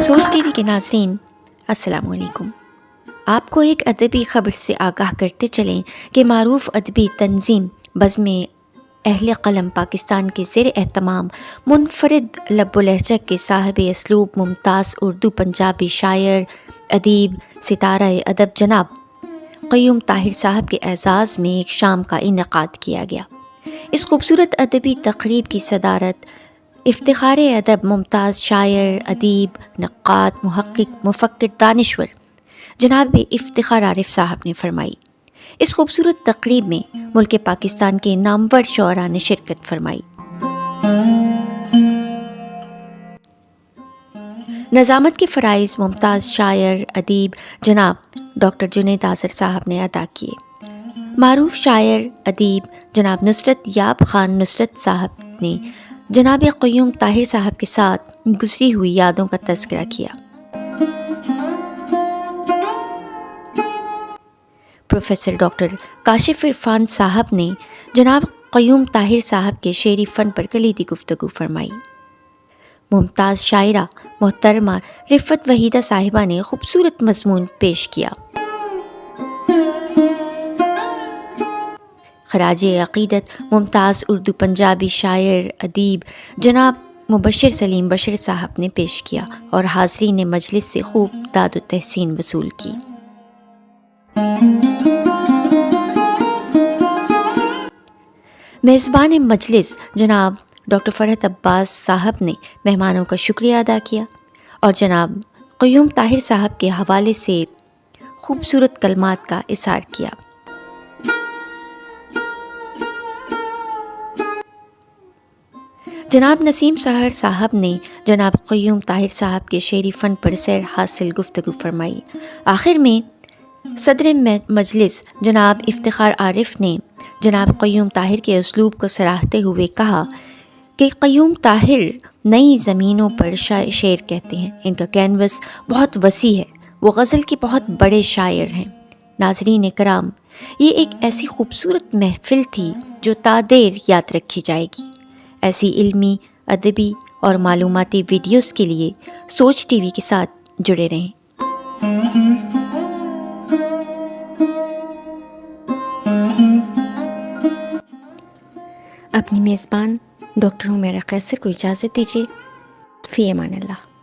سوچ T V کے ناظرین السلام علیکم. آپ کو ایک ادبی خبر سے آگاہ کرتے چلیں کہ معروف ادبی تنظیم بزم اہل قلم پاکستان کے زیر اہتمام منفرد لب و لہجہ کے صاحب اسلوب ممتاز اردو پنجابی شاعر ادیب ستارہ ادب جناب قیوم طاہر صاحب کے اعزاز میں ایک شام کا انعقاد کیا گیا. اس خوبصورت ادبی تقریب کی صدارت افتخار ادب ممتاز شاعر ادیب نقاد محقق مفکر دانشور جناب افتخار عارف صاحب نے فرمائی. اس خوبصورت تقریب میں ملک پاکستان کے نامور شعراء نے شرکت فرمائی. نظامت کے فرائض ممتاز شاعر ادیب جناب ڈاکٹر جنید آذر صاحب نے ادا کیے. معروف شاعر ادیب جناب نصرت یاب خان نصرت صاحب نے جناب قیوم طاہر صاحب کے ساتھ گزری ہوئی یادوں کا تذکرہ کیا. پروفیسر ڈاکٹر کاشف عرفان صاحب نے جناب قیوم طاہر صاحب کے شعری فن پر کلیدی گفتگو فرمائی. ممتاز شاعرہ محترمہ رفت وحیدہ صاحبہ نے خوبصورت مضمون پیش کیا. خراج عقیدت ممتاز اردو پنجابی شاعر ادیب جناب مبشر سلیم بشر صاحب نے پیش کیا اور حاضرین مجلس سے خوب داد و تحسین وصول کی. میزبان مجلس جناب ڈاکٹر فرحت عباس صاحب نے مہمانوں کا شکریہ ادا کیا اور جناب قیوم طاہر صاحب کے حوالے سے خوبصورت کلمات کا اظہار کیا. جناب نسیم سحر صاحب نے جناب قیوم طاہر صاحب کے شعری فن پر سیر حاصل گفتگو فرمائی. آخر میں صدر مجلس جناب افتخار عارف نے جناب قیوم طاہر کے اسلوب کو سراہتے ہوئے کہا کہ قیوم طاہر نئی زمینوں پر شعر کہتے ہیں. ان کا کینوس بہت وسیع ہے. وہ غزل کے بہت بڑے شاعر ہیں. ناظرین کرام، یہ ایک ایسی خوبصورت محفل تھی جو تا دیر یاد رکھی جائے گی. ایسی علمی ادبی اور معلوماتی ویڈیوز کے لیے سوچ ٹی وی کے ساتھ جڑے رہیں. اپنی میزبان ڈاکٹر حمیرہ قیصر کو اجازت دیجیے. فی امان اللہ.